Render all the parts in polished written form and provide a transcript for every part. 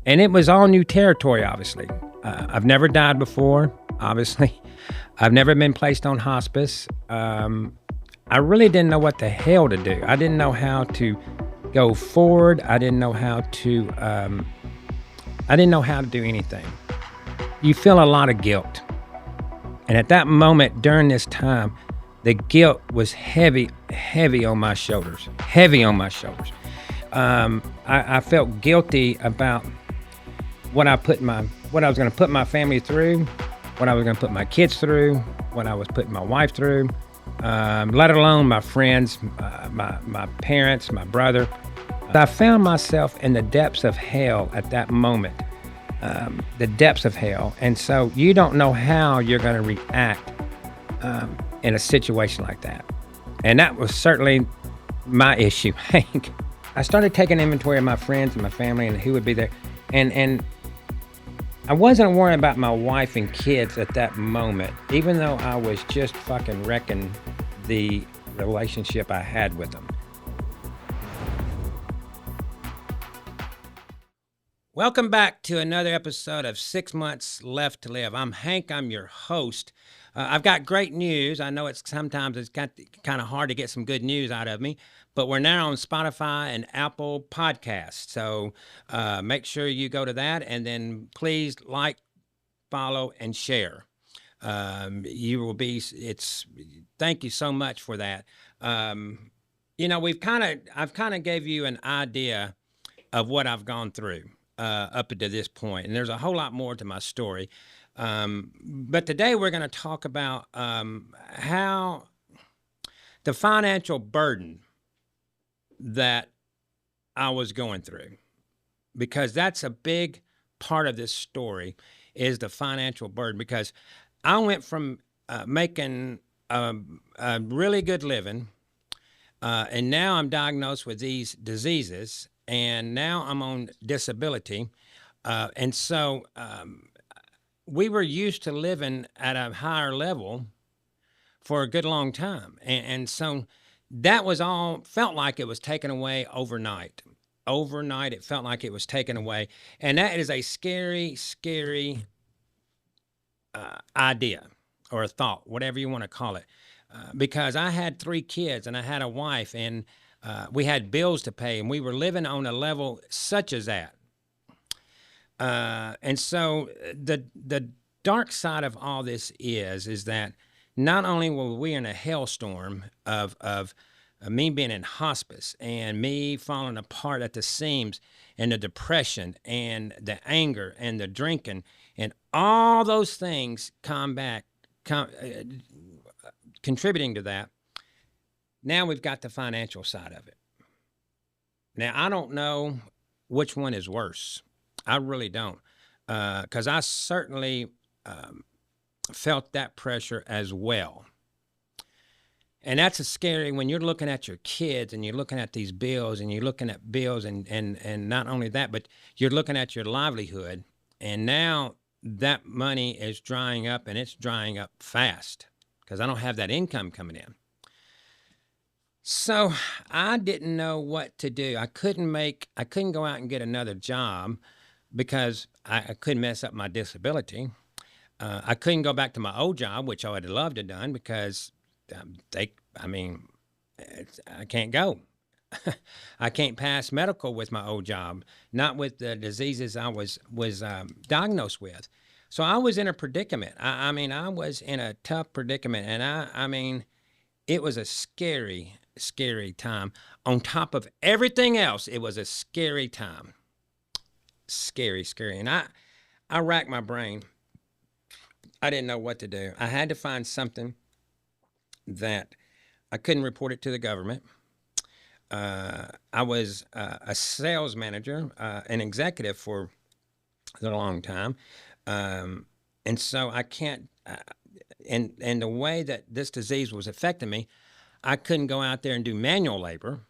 And it was all new territory, obviously. I've never died before, obviously. I've never been placed on hospice. I really didn't know what the hell to do. I didn't know how to go forward. I didn't know how to. I didn't know how to do anything. You feel a lot of guilt, and at that moment during this time, the guilt was heavy on my shoulders. Heavy on my shoulders. I felt guilty about what I was going to put my family through, what I was going to put my kids through, what I was putting my wife through, let alone my friends, my parents, my brother. I found myself in the depths of hell at that moment, the depths of hell. And so you don't know how you're going to react in a situation like that. And that was certainly my issue, Hank. I started taking inventory of my friends and my family and who would be there. And I wasn't worrying about my wife and kids at that moment, even though I was just fucking wrecking the relationship I had with them. Welcome back to another episode of 6 Months Left to Live. I'm Hank. I'm your host. I've got great news. I know it's kind of hard to get some good news out of me, but we're now on Spotify and Apple Podcasts. So make sure you go to that, and then please like, follow, and share. Thank you so much for that. I've kind of gave you an idea of what I've gone through up to this point, and there's a whole lot more to my story. But today we're going to talk about how the financial burden that I was going through, because that's a big part of this story, is the financial burden. Because I went from making a really good living, and now I'm diagnosed with these diseases, and now I'm on disability, and so we were used to living at a higher level for a good long time. And so that was all, felt like it was taken away overnight. Overnight, it felt like it was taken away. And that is a scary, scary idea or a thought, whatever you want to call it. Because I had 3 kids and I had a wife, and we had bills to pay, and we were living on a level such as that. And so the dark side of all this is that not only were we in a hailstorm of me being in hospice and me falling apart at the seams, and the depression and the anger and the drinking and all those things contributing to that. Now we've got the financial side of it. Now, I don't know which one is worse. I really don't, because I certainly felt that pressure as well. And that's a scary, when you're looking at your kids and you're looking at these bills, and you're looking at bills, and not only that, but you're looking at your livelihood, and now that money is drying up, and it's drying up fast because I don't have that income coming in. So I didn't know what to do. I couldn't go out and get another job because I couldn't mess up my disability. I couldn't go back to my old job, which I would have loved to have done, because I can't go. I can't pass medical with my old job, not with the diseases I was diagnosed with. So I was in a predicament. I was in a tough predicament, and it was a scary, scary time. On top of everything else, it was a scary time. Scary. And I racked my brain. I didn't know what to do. I had to find something that I couldn't report it to the government. I was a sales manager, an executive for a long time. And so I can't, and the way that this disease was affecting me, I couldn't go out there and do manual labor.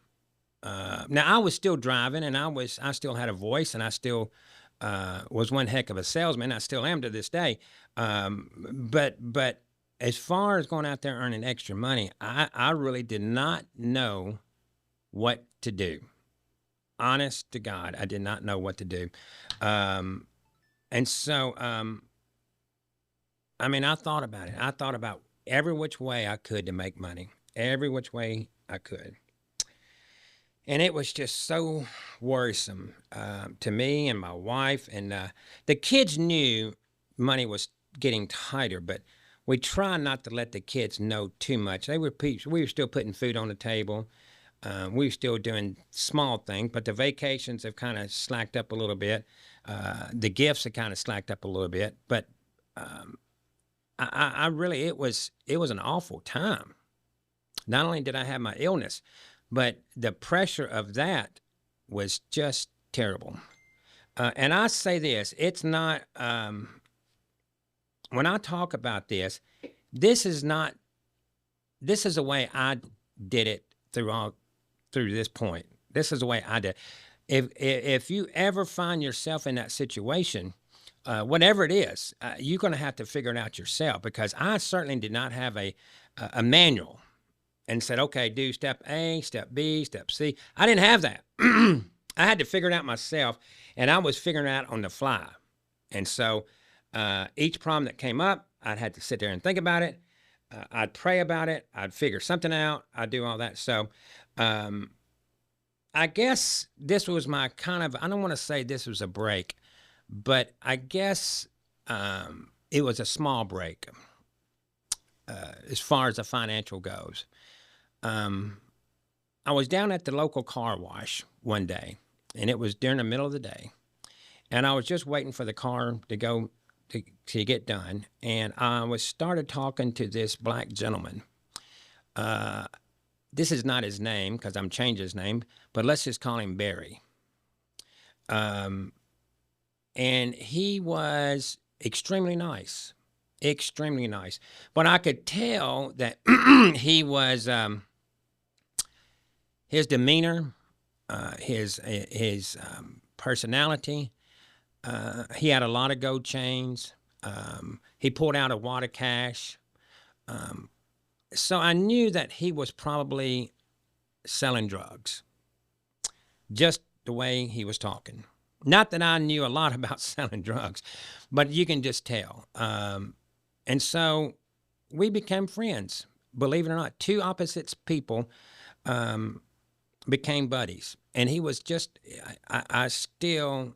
Now I was still driving, and I still had a voice, and I still was one heck of a salesman. I still am to this day. But as far as going out there earning extra money, I really did not know what to do. honest to God, I did not know what to do. Um, and so, I mean, I thought about it. I thought about every which way I could to make money, every which way I could. And it was just so worrisome to me and my wife. And the kids knew money was getting tighter, but we try not to let the kids know too much. We were still putting food on the table. We were still doing small things, but the vacations have kind of slacked up a little bit. The gifts have kind of slacked up a little bit. But I really, it was an awful time. Not only did I have my illness, but the pressure of that was just terrible. And I say this, it's not, when I talk about this, this is not, this is the way I did it through this point. This is the way I did. If you ever find yourself in that situation, whatever it is, you're going to have to figure it out yourself, because I certainly did not have a manual and said, okay, do step A, step B, step C. I didn't have that. I had to figure it out myself, and I was figuring it out on the fly. And so each problem that came up, I'd had to sit there and think about it. I'd pray about it. I'd figure something out. I'd do all that. So I guess this was my kind of, I don't want to say this was a break, but I guess it was a small break as far as the financial goes. I was down at the local car wash one day, and it was during the middle of the day, and I was just waiting for the car to go to get done, and I was started talking to this black gentleman. This is not his name because I'm changing his name, but let's just call him Barry. And he was extremely nice, extremely nice. But I could tell that he was, his demeanor, his personality, he had a lot of gold chains. He pulled out a wad of cash. So I knew that he was probably selling drugs, just the way he was talking. Not that I knew a lot about selling drugs, but you can just tell. And so we became friends. Believe it or not, two opposite people became buddies. And he was just, I still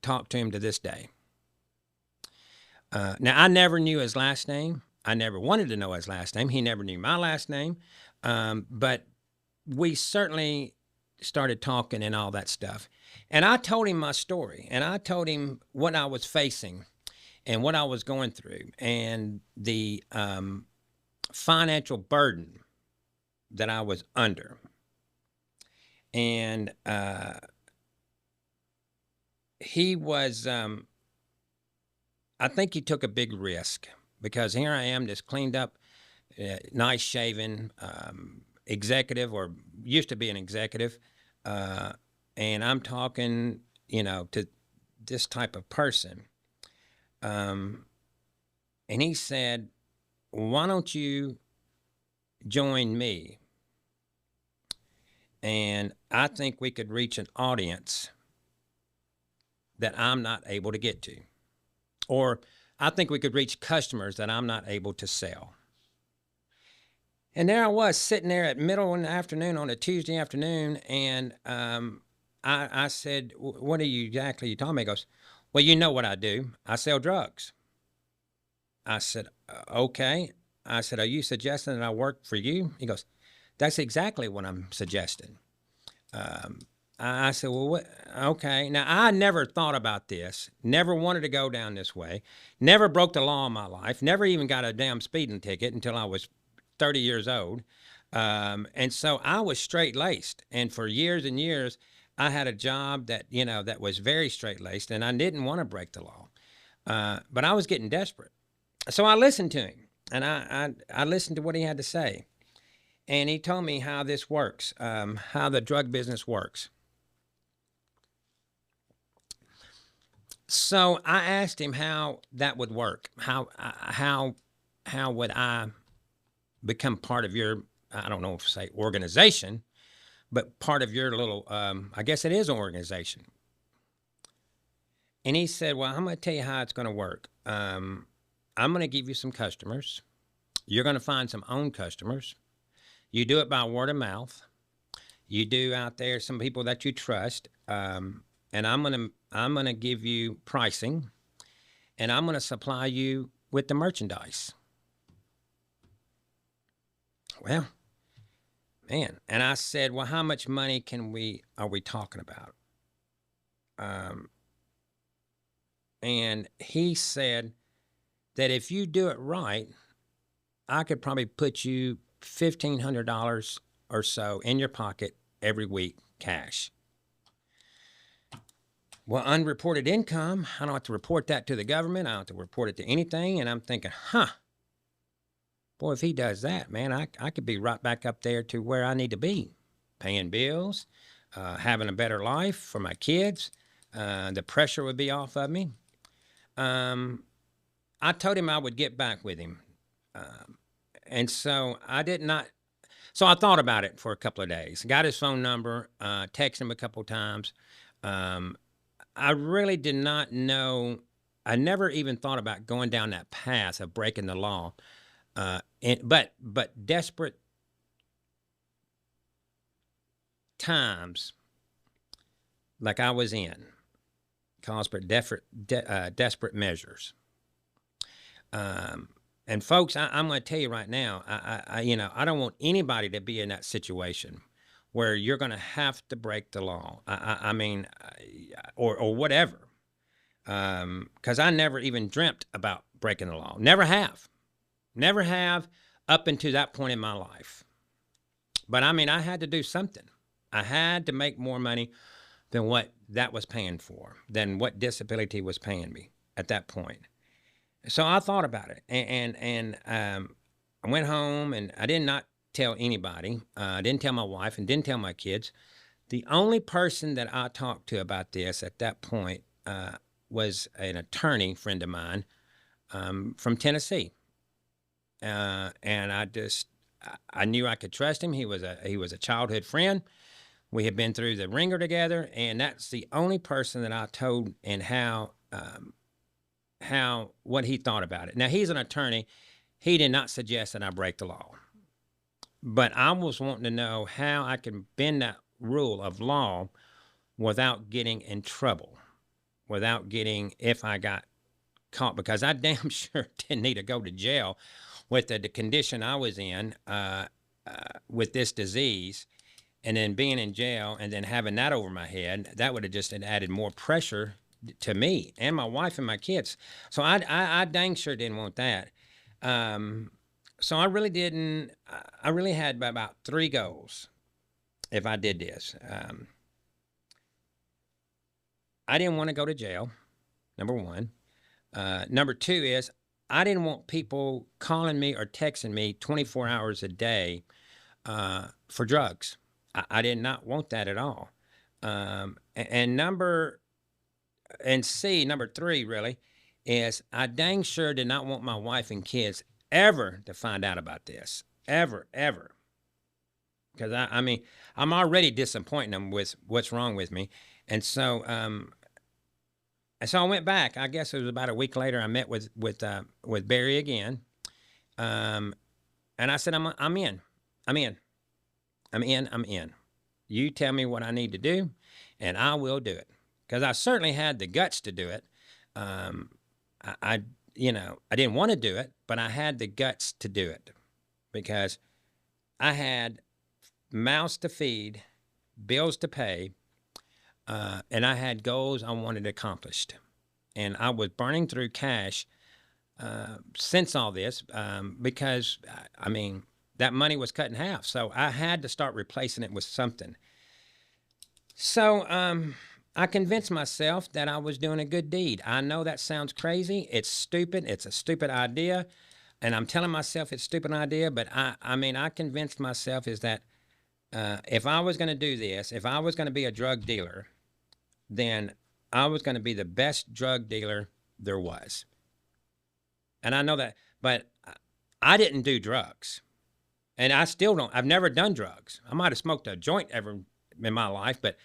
talk to him to this day. Now, I never knew his last name. I never wanted to know his last name. He never knew my last name. But we certainly started talking and all that stuff. And I told him my story, and I told him what I was facing and what I was going through, and the financial burden that I was under. And he was, I think he took a big risk, because here I am, this cleaned up, nice shaven executive, or used to be an executive. And I'm talking, to this type of person. And he said, why don't you join me? And I think we could reach an audience that I'm not able to get to. Or I think we could reach customers that I'm not able to sell. And there I was, sitting there at middle in the afternoon on a Tuesday afternoon, and I said, what are you exactly talking about? He goes, well, you know what I do. I sell drugs. I said, okay. I said, are you suggesting that I work for you? He goes, that's exactly what I'm suggesting. I said, well, what? Okay. Now, I never thought about this, never wanted to go down this way, never broke the law in my life, never even got a damn speeding ticket until I was 30 years old. And so I was straight-laced. And for years and years, I had a job that, that was very straight-laced, and I didn't want to break the law. But I was getting desperate. So I listened to him, and I listened to what he had to say. And he told me how this works, how the drug business works. So I asked him how that would work. How would I become part of your, I don't know if to say organization, but part of your little, I guess it is an organization. And he said, well, I'm going to tell you how it's going to work. I'm going to give you some customers. You're going to find some own customers. You do it by word of mouth. You do out there some people that you trust. And I'm gonna give you pricing, and I'm gonna supply you with the merchandise. Well, man, and I said, well, how much money are we talking about? And he said that if you do it right, I could probably put you $1,500 or so in your pocket every week, cash. Well, unreported income, I don't have to report that to the government. I don't have to report it to anything. And I'm thinking, boy, if he does that, man, I could be right back up there to where I need to be, paying bills, having a better life for my kids. The pressure would be off of me. I told him I would get back with him. And so I did not. So I thought about it for a couple of days. Got his phone number, texted him a couple of times. I really did not know. I never even thought about going down that path of breaking the law. But desperate times, like I was in, calls for desperate measures. And folks, I'm going to tell you right now, I don't want anybody to be in that situation where you're going to have to break the law. I mean, or whatever. Because I never even dreamt about breaking the law. Never have up until that point in my life. But I mean, I had to do something. I had to make more money than what that was paying for, than what disability was paying me at that point. So I thought about it, and I went home, and I did not tell anybody. I didn't tell my wife and didn't tell my kids. The only person that I talked to about this at that point was an attorney friend of mine from Tennessee, and I knew I could trust him. He was a childhood friend. We had been through the ringer together, and that's the only person that I told and what he thought about it. Now, he's an attorney. He did not suggest that I break the law. But I was wanting to know how I can bend that rule of law without getting in trouble, if I got caught, because I damn sure didn't need to go to jail with the condition I was in with this disease, and then being in jail and then having that over my head. That would have just added more pressure to me and my wife and my kids. So I dang sure didn't want that. So I really didn't. I really had about 3 goals if I did this. I didn't want to go to jail, number one. Number 2 is I didn't want people calling me or texting me 24 hours a day for drugs. I did not want that at all. Number 3 really is I dang sure did not want my wife and kids ever to find out about this. Ever. Because I mean, I'm already disappointing them with what's wrong with me. And so I went back. I guess it was about a week later. I met with Barry again, and I said, I'm in. You tell me what I need to do, and I will do it. Because I certainly had the guts to do it. I didn't want to do it, but I had the guts to do it because I had mouths to feed, bills to pay, and I had goals I wanted accomplished. And I was burning through cash since all this because, I mean, that money was cut in half. So I had to start replacing it with something. So I convinced myself that I was doing a good deed. I know that sounds crazy. It's stupid. It's a stupid idea. And I'm telling myself it's a stupid idea, but I convinced myself is that if I was going to do this, if I was going to be a drug dealer, then I was going to be the best drug dealer there was. And I know that, but I didn't do drugs. And I still don't. I've never done drugs. I might have smoked a joint ever in my life, but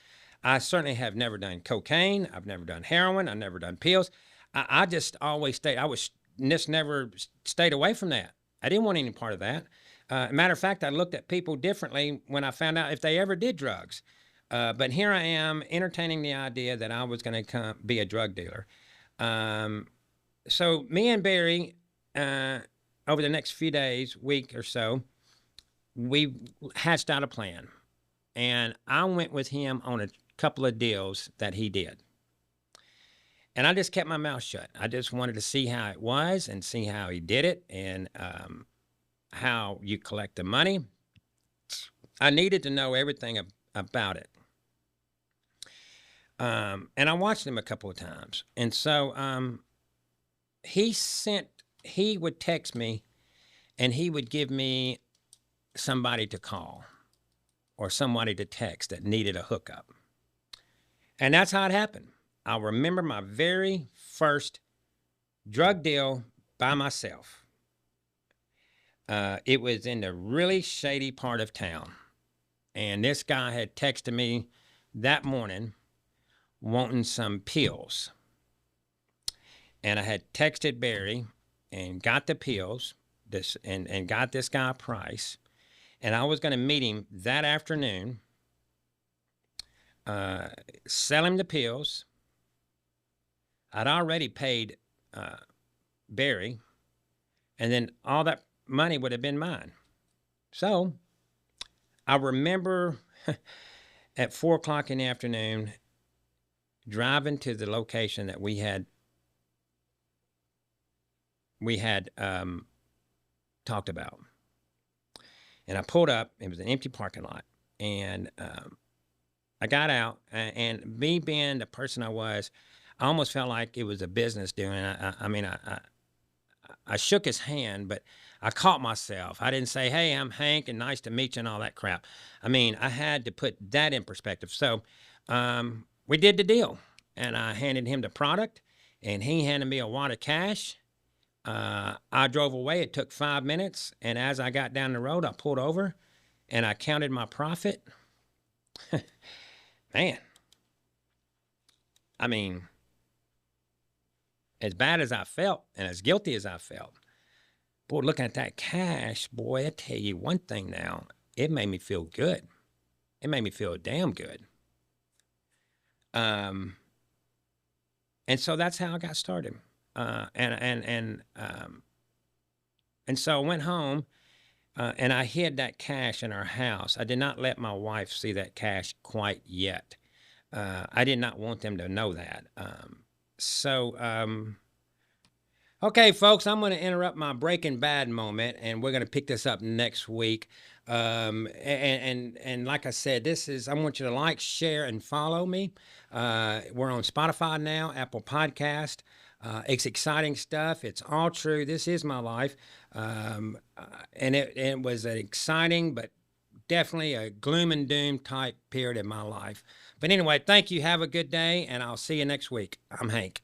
I certainly have never done cocaine. I've never done heroin. I've never done pills. I just always stayed. I was just never stayed away from that. I didn't want any part of that. Matter of fact, I looked at people differently when I found out if they ever did drugs. But here I am entertaining the idea that I was going to be a drug dealer. So me and Barry, over the next few days, week or so, we hatched out a plan. And I went with him on a couple of deals that he did. And I just kept my mouth shut. I just wanted to see how it was and see how he did it and how you collect the money. I needed to know everything about it. And I watched him a couple of times. And so he would text me and he would give me somebody to call or somebody to text that needed a hookup. And that's how it happened. I remember my very first drug deal by myself. It was in the really shady part of town. And this guy had texted me that morning wanting some pills. And I had texted Barry and got the pills and got this guy a price. And I was going to meet him that afternoon, sell him the pills. I'd already paid Barry, and then all that money would have been mine. So I remember at 4 o'clock in the afternoon driving to the location that we had talked about. And I pulled up. It was an empty parking lot. And I got out. And me being the person I was, I almost felt like it was a business deal. And I shook his hand, but I caught myself. I didn't say, hey, I'm Hank and nice to meet you and all that crap. I mean, I had to put that in perspective. So we did the deal. And I handed him the product. And he handed me a wad of cash. I drove away. It took 5 minutes. And as I got down the road, I pulled over and I counted my profit. Man, I mean, as bad as I felt and as guilty as I felt, boy, looking at that cash, boy, I tell you one thing now, it made me feel good. It made me feel damn good. And so that's how I got started. And so I went home and I hid that cash in our house. I did not let my wife see that cash quite yet. I did not want them to know that. Okay, folks, I'm going to interrupt my Breaking Bad moment, and we're going to pick this up next week. And like I said, I want you to like, share, and follow me. We're on Spotify now, Apple Podcast. It's exciting stuff. It's all true. This is my life. And it was an exciting, but definitely a gloom and doom type period in my life. But anyway, thank you. Have a good day, and I'll see you next week. I'm Hank.